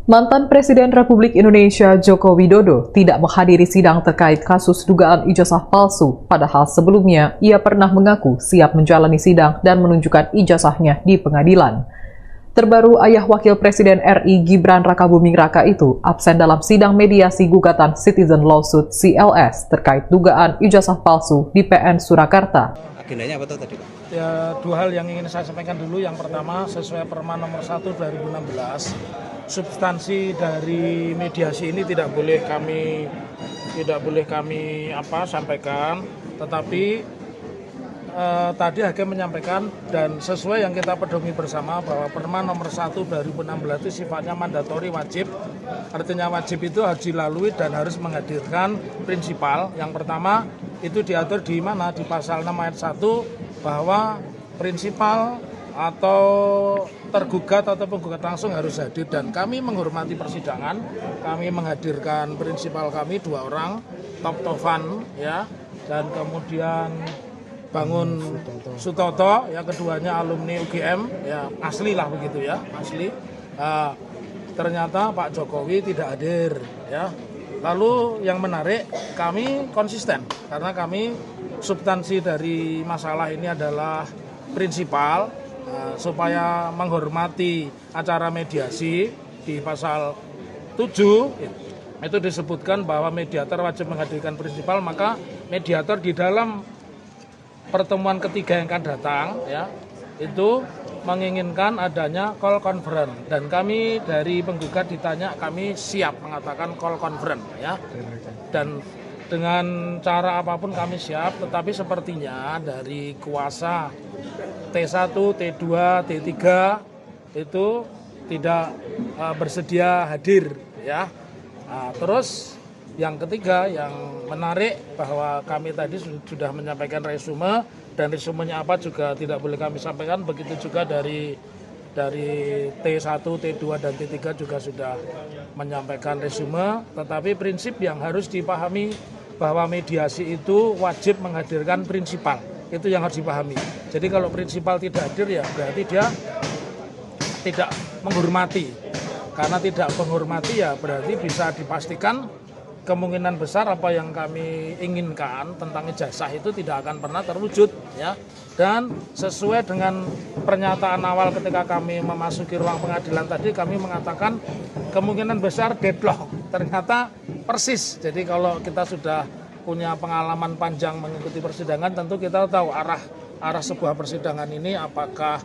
Mantan Presiden Republik Indonesia Joko Widodo tidak menghadiri sidang terkait kasus dugaan ijazah palsu, padahal sebelumnya ia pernah mengaku siap menjalani sidang dan menunjukkan ijazahnya di pengadilan. Terbaru, ayah Wakil Presiden RI Gibran Rakabuming Raka itu absen dalam sidang mediasi gugatan Citizen Lawsuit CLS terkait dugaan ijazah palsu di PN Surakarta. Agendanya apa tuh tadi, Pak? Ya, dua hal yang ingin saya sampaikan dulu. Yang pertama, sesuai Perma nomor 1 2016, substansi dari mediasi ini tidak boleh kami sampaikan, tetapi tadi hakim menyampaikan dan sesuai yang kita pedomi bersama bahwa Perma nomor 1 2016 itu sifatnya mandatori, wajib. Artinya wajib itu harus dilalui dan harus menghadirkan prinsipal. Yang pertama itu diatur di mana? Di pasal 6 ayat 1 bahwa prinsipal atau tergugat atau penggugat langsung harus hadir, dan kami menghormati persidangan. Kami menghadirkan prinsipal kami 2 orang, Tovan ya, dan kemudian Bangun Sutoto, ya, keduanya alumni UGM, ya, asli lah begitu ya, asli. Ternyata Pak Jokowi tidak hadir ya. Lalu yang menarik, kami konsisten karena kami substansi dari masalah ini adalah prinsipal, supaya menghormati acara mediasi. Di pasal 7 itu disebutkan bahwa mediator wajib menghadirkan prinsipal, maka mediator di dalam pertemuan ketiga yang akan datang ya itu menginginkan adanya call conference, dan kami dari penggugat ditanya, kami siap mengatakan call conference ya, dan dengan cara apapun kami siap. Tetapi sepertinya dari kuasa T1, T2, T3 itu tidak bersedia hadir ya. Terus yang ketiga yang menarik bahwa kami tadi sudah menyampaikan resume, dan resumenya apa juga tidak boleh kami sampaikan. Begitu juga dari T1, T2 dan T3 juga sudah menyampaikan resume. Tetapi prinsip yang harus dipahami bahwa mediasi itu wajib menghadirkan prinsipal. Itu yang harus dipahami. Jadi kalau prinsipal tidak hadir ya berarti dia tidak menghormati. Karena tidak menghormati ya berarti bisa dipastikan kemungkinan besar apa yang kami inginkan tentang ijazah itu tidak akan pernah terwujud ya. Dan sesuai dengan pernyataan awal ketika kami memasuki ruang pengadilan tadi, kami mengatakan kemungkinan besar deadlock. Ternyata persis. Jadi kalau kita sudah punya pengalaman panjang mengikuti persidangan, tentu kita tahu arah sebuah persidangan ini apakah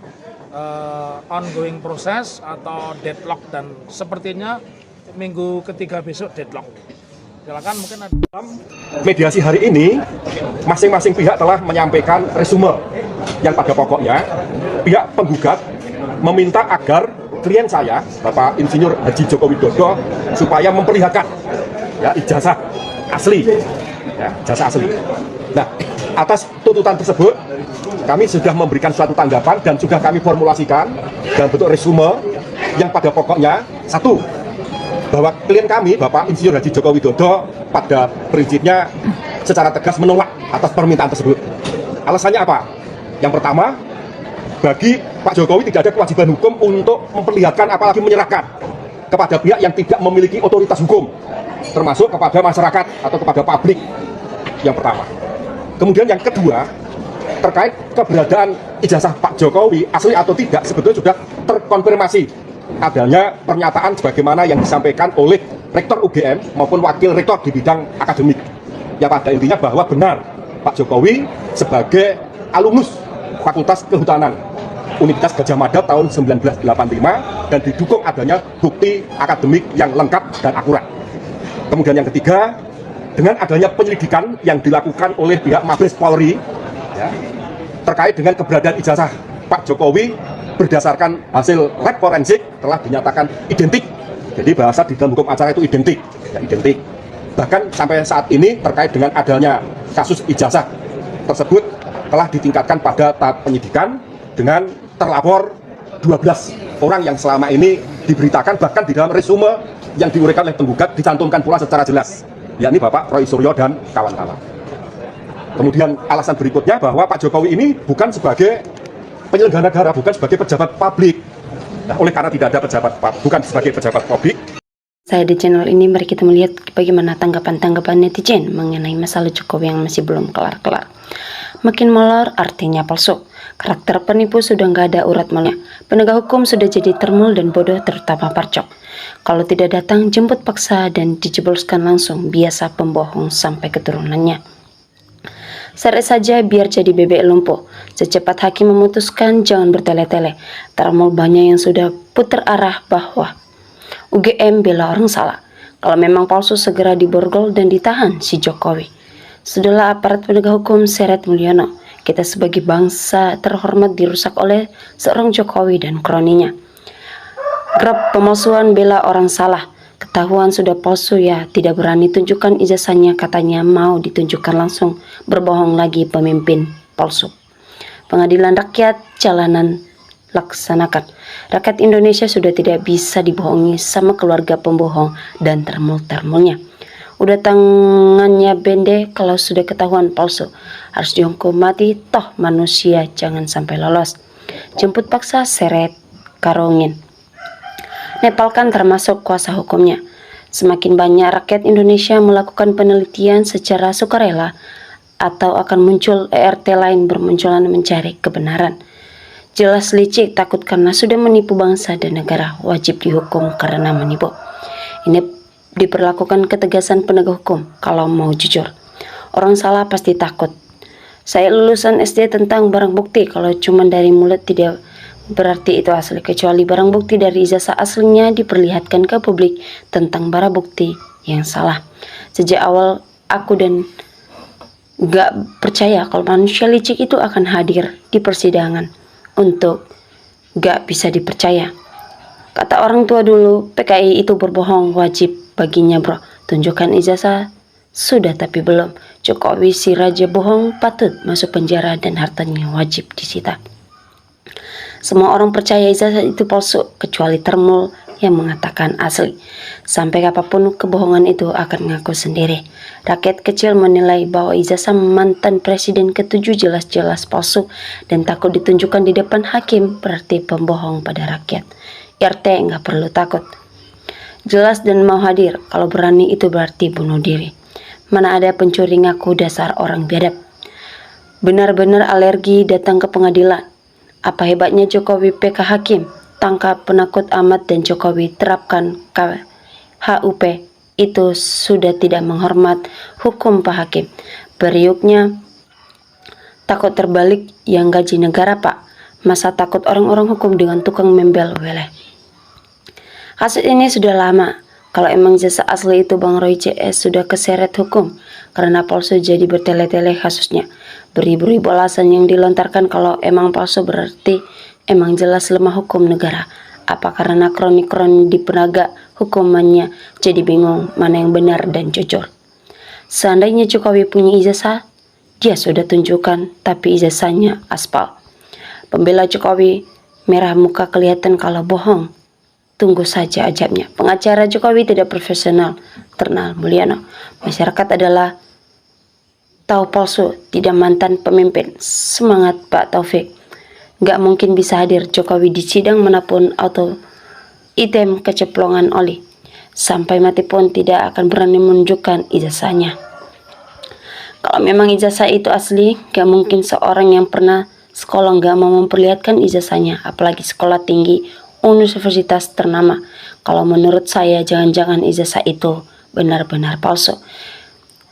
ongoing proses atau deadlock, dan sepertinya minggu ketiga besok deadlock. Silakan, mungkin ada. Dalam mediasi hari ini, masing-masing pihak telah menyampaikan resume yang pada pokoknya pihak penggugat meminta agar klien saya, Bapak Insinyur Haji Joko Widodo, supaya memperlihatkan ya ijazah asli, ya, ijazah asli. Nah, atas tuntutan tersebut, kami sudah memberikan suatu tanggapan dan sudah kami formulasikan dalam bentuk resume yang pada pokoknya satu, bahwa klien kami, Bapak Insinyur Haji Joko Widodo, pada prinsipnya secara tegas menolak atas permintaan tersebut. Alasannya apa? Yang pertama, bagi Pak Jokowi tidak ada kewajiban hukum untuk memperlihatkan apalagi menyerahkan kepada pihak yang tidak memiliki otoritas hukum, termasuk kepada masyarakat atau kepada publik. Yang pertama. Kemudian yang kedua, terkait keberadaan ijazah Pak Jokowi asli atau tidak, sebetulnya sudah terkonfirmasi adanya pernyataan sebagaimana yang disampaikan oleh Rektor UGM maupun Wakil Rektor di bidang akademik, yang pada intinya bahwa benar Pak Jokowi sebagai alumnus Fakultas Kehutanan Universitas Gadjah Mada tahun 1985, dan didukung adanya bukti akademik yang lengkap dan akurat. Kemudian yang ketiga, dengan adanya penyelidikan yang dilakukan oleh pihak Mabes Polri ya, terkait dengan keberadaan ijazah Pak Jokowi berdasarkan hasil lab forensik telah dinyatakan identik. Jadi bahasa di dalam hukum acara itu identik, ya, identik. Bahkan sampai saat ini terkait dengan adanya kasus ijazah tersebut telah ditingkatkan pada tahap penyidikan dengan terlapor 12 orang yang selama ini diberitakan, bahkan di dalam resume yang diuraikan oleh penggugat dicantumkan pula secara jelas, yakni Bapak Roy Suryo dan kawan-kawan. Kemudian alasan berikutnya bahwa Pak Jokowi ini bukan sebagai penyelenggara negara, bukan sebagai pejabat publik, Nah, oleh karena tidak ada bukan sebagai pejabat publik. Saya di channel ini, mari kita melihat bagaimana tanggapan-tanggapan netizen mengenai masalah Jokowi yang masih belum kelar-kelar. Makin molor artinya palsu. Karakter penipu sudah nggak ada urat malnya. Penegak hukum sudah jadi termul dan bodoh, terutama Parcok. Kalau tidak datang, jemput paksa dan dijebloskan langsung, biasa pembohong sampai keturunannya. Seret saja biar jadi bebek lumpuh. Secepat hakim memutuskan, jangan bertele-tele. Termul banyak yang sudah putar arah bahwa UGM bela orang salah. Kalau memang palsu, segera diborgol dan ditahan si Jokowi. Sudahlah aparat penegak hukum seret Mulyono. Kita sebagai bangsa terhormat dirusak oleh seorang Jokowi dan kroninya. Grab pemalsuan bela orang salah. Ketahuan sudah palsu ya, tidak berani tunjukkan ijazahnya, katanya mau ditunjukkan langsung. Berbohong lagi pemimpin palsu. Pengadilan rakyat jalanan laksanakan. Rakyat Indonesia sudah tidak bisa dibohongi sama keluarga pembohong dan termul-termulnya. Udah tangannya bende kalau sudah ketahuan palsu. Harus dihukum mati, toh manusia jangan sampai lolos. Jemput paksa seret karungin. Nepal kan termasuk kuasa hukumnya. Semakin banyak rakyat Indonesia melakukan penelitian secara sukarela atau akan muncul ERT lain bermunculan mencari kebenaran. Jelas licik, takut karena sudah menipu bangsa dan negara, wajib dihukum karena menipu. Ini diperlakukan ketegasan penegak hukum kalau mau jujur. Orang salah pasti takut. Saya lulusan SD tentang barang bukti, kalau cuma dari mulut tidak berarti itu asli, kecuali barang bukti dari ijazah aslinya diperlihatkan ke publik tentang barang bukti yang salah. Sejak awal aku dan gak percaya kalau manusia licik itu akan hadir di persidangan. Untuk gak bisa dipercaya. Kata orang tua dulu, PKI itu berbohong, wajib baginya bro. Tunjukkan ijazah, sudah tapi belum. Jokowi si raja bohong, patut masuk penjara dan hartanya wajib disita. Semua orang percaya ijazah itu palsu, kecuali termul yang mengatakan asli. Sampai apapun kebohongan itu akan ngaku sendiri. Rakyat kecil menilai bahwa ijazah mantan presiden ke-7 jelas-jelas palsu dan takut ditunjukkan di depan hakim, berarti pembohong pada rakyat. RT nggak perlu takut. Jelas dan mau hadir, kalau berani itu berarti bunuh diri. Mana ada pencuri ngaku dasar orang biadab. Benar-benar alergi datang ke pengadilan. Apa hebatnya Jokowi PK hakim? Tangkap penakut amat dan Jokowi terapkan KHUP. Itu sudah tidak menghormat hukum Pak Hakim. Periuknya takut terbalik yang gaji negara Pak. Masa takut orang-orang hukum dengan tukang membel weleh. Kasus ini sudah lama. Kalau emang jasa asli itu Bang Roy CS sudah keseret hukum. Karena palsu jadi bertele-tele kasusnya. Beribu-ribu alasan yang dilontarkan kalau emang palsu berarti emang jelas lemah hukum negara. Apa karena kroni-kroni di penegak hukumannya jadi bingung mana yang benar dan jujur. Seandainya Jokowi punya ijazah, dia sudah tunjukkan, tapi ijazahnya aspal. Pembela Jokowi merah muka kelihatan kalau bohong. Tunggu saja ajabnya. Pengacara Jokowi tidak profesional, Ternal Mulyono. Masyarakat adalah tahu palsu, tidak mantan pemimpin. Semangat Pak Taufik. Gak mungkin bisa hadir Jokowi di sidang manapun atau item keceplonan oli. Sampai mati pun tidak akan berani menunjukkan ijazahnya. Kalau memang ijazah itu asli, gak mungkin seorang yang pernah sekolah gak mau memperlihatkan ijazahnya. Apalagi sekolah tinggi, universitas ternama. Kalau menurut saya jangan-jangan ijazah itu benar-benar palsu.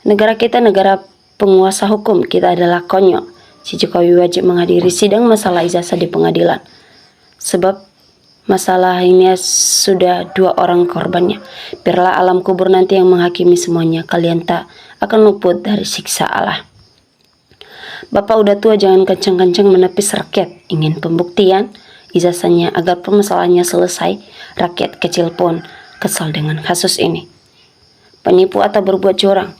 Negara kita negara penguasa hukum, kita adalah konyol. Si Jokowi wajib menghadiri sidang masalah ijazah di pengadilan. Sebab masalah ini sudah 2 orang korbannya. Biarlah alam kubur nanti yang menghakimi semuanya. Kalian tak akan luput dari siksa Allah. Bapak udah tua, jangan kencang-kencang menepis rakyat. Ingin pembuktian ijazahnya agar permasalahannya selesai. Rakyat kecil pun kesal dengan kasus ini. Penipu atau berbuat curang.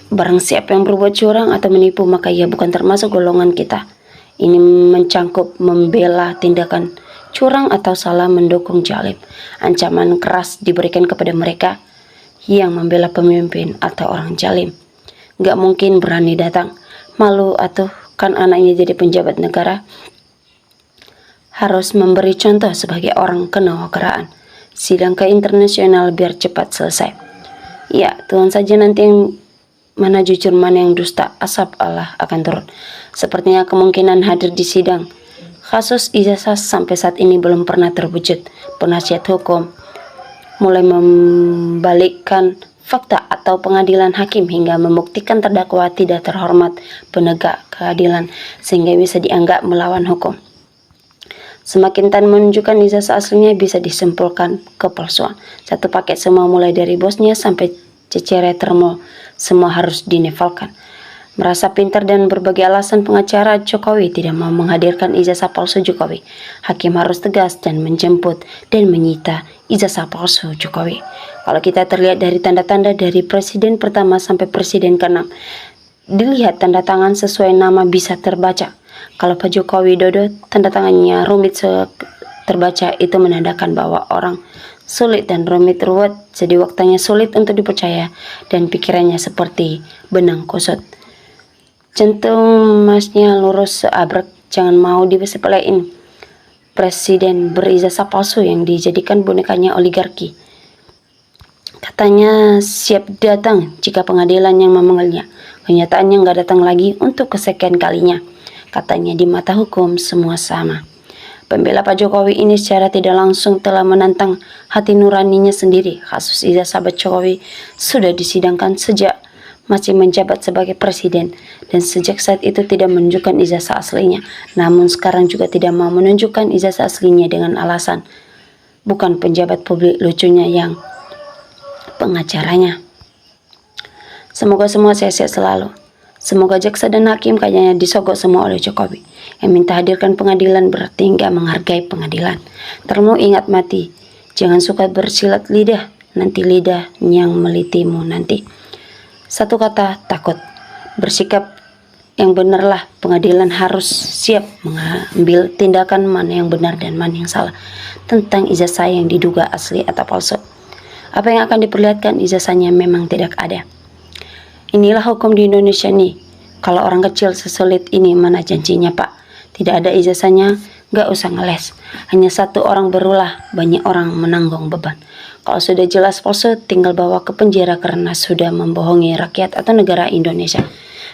Barang siapa yang berbuat curang atau menipu, maka ia bukan termasuk golongan kita. Ini mencangkup membela tindakan curang atau salah mendukung jalim. Ancaman keras diberikan kepada mereka yang membela pemimpin atau orang jalim. Gak mungkin berani datang. Malu atau kan anaknya jadi penjabat negara. harus memberi contoh sebagai orang kenegaraan. Sidang ke internasional biar cepat selesai. Ya, Tuhan saja nanti yang mana jujur, mana yang dusta, asap Allah akan turun. Sepertinya kemungkinan hadir di sidang kasus ijazah sampai saat ini belum pernah terwujud. Penasihat hukum mulai membalikkan fakta atau pengadilan hakim hingga membuktikan terdakwa tidak terhormat penegak keadilan sehingga bisa dianggap melawan hukum. Semakin tan menunjukkan ijazah aslinya bisa disimpulkan kepalsuan. Satu paket semua mulai dari bosnya sampai cecere termol semua harus dinefalkan. Merasa pintar dan berbagai alasan pengacara Jokowi tidak mau menghadirkan ijazah palsu Jokowi. Hakim harus tegas dan menjemput dan menyita ijazah palsu Jokowi. Kalau kita terlihat dari tanda-tanda dari presiden pertama sampai presiden ke-6, dilihat tanda tangan sesuai nama bisa terbaca. Kalau Pak Joko Widodo tanda tangannya rumit terbaca, itu menandakan bahwa orang sulit dan rumit ruwet, jadi waktunya sulit untuk dipercaya dan pikirannya seperti benang kusut. Jantung masnya lurus seabrek, jangan mau disepelein. Presiden berijazah palsu yang dijadikan bonekanya oligarki. Katanya siap datang jika pengadilan yang memanggilnya. Kenyataannya nggak datang lagi untuk kesekian kalinya. Katanya di mata hukum semua sama. Pembela Pak Jokowi ini secara tidak langsung telah menantang hati nuraninya sendiri. Kasus ijazah Jokowi sudah disidangkan sejak masih menjabat sebagai presiden, dan sejak saat itu tidak menunjukkan ijazah aslinya. Namun sekarang juga tidak mau menunjukkan ijazah aslinya dengan alasan bukan penjabat publik, lucunya yang pengacaranya. Semoga semua sehat-sehat selalu. Semoga jaksa dan hakim kayaknya disogok semua oleh Jokowi. Yang minta hadirkan pengadilan berarti nggak menghargai pengadilan. Termu ingat mati, jangan suka bersilat lidah, nanti lidah yang melitimu nanti. Satu kata, takut. Bersikap yang benarlah, pengadilan harus siap mengambil tindakan mana yang benar dan mana yang salah tentang ijazah yang diduga asli atau palsu. Apa yang akan diperlihatkan ijazahnya memang tidak ada. Inilah hukum di Indonesia nih. Kalau orang kecil sesulit ini mana janjinya Pak? Tidak ada ijazahnya, gak usah ngeles. Hanya satu orang berulah, banyak orang menanggung beban. Kalau sudah jelas palsu, tinggal bawa ke penjara karena sudah membohongi rakyat atau negara Indonesia.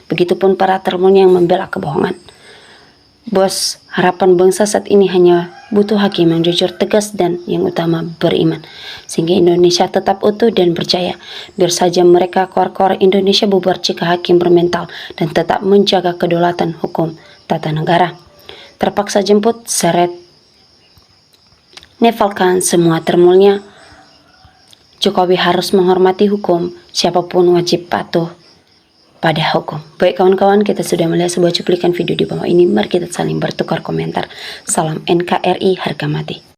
Begitupun para termun yang membela kebohongan. Bos, harapan bangsa saat ini hanya butuh hakim yang jujur, tegas, dan yang utama beriman. Sehingga Indonesia tetap utuh dan berjaya. Biar saja mereka kor-kor Indonesia bubar jika hakim bermental dan tetap menjaga kedaulatan hukum tata negara. Terpaksa jemput, seret, nefalkan semua termulnya. Jokowi harus menghormati hukum, siapapun wajib patuh pada hukum. Baik kawan-kawan, kita sudah melihat sebuah cuplikan video di bawah ini. Mari kita saling bertukar komentar. Salam NKRI, harga mati.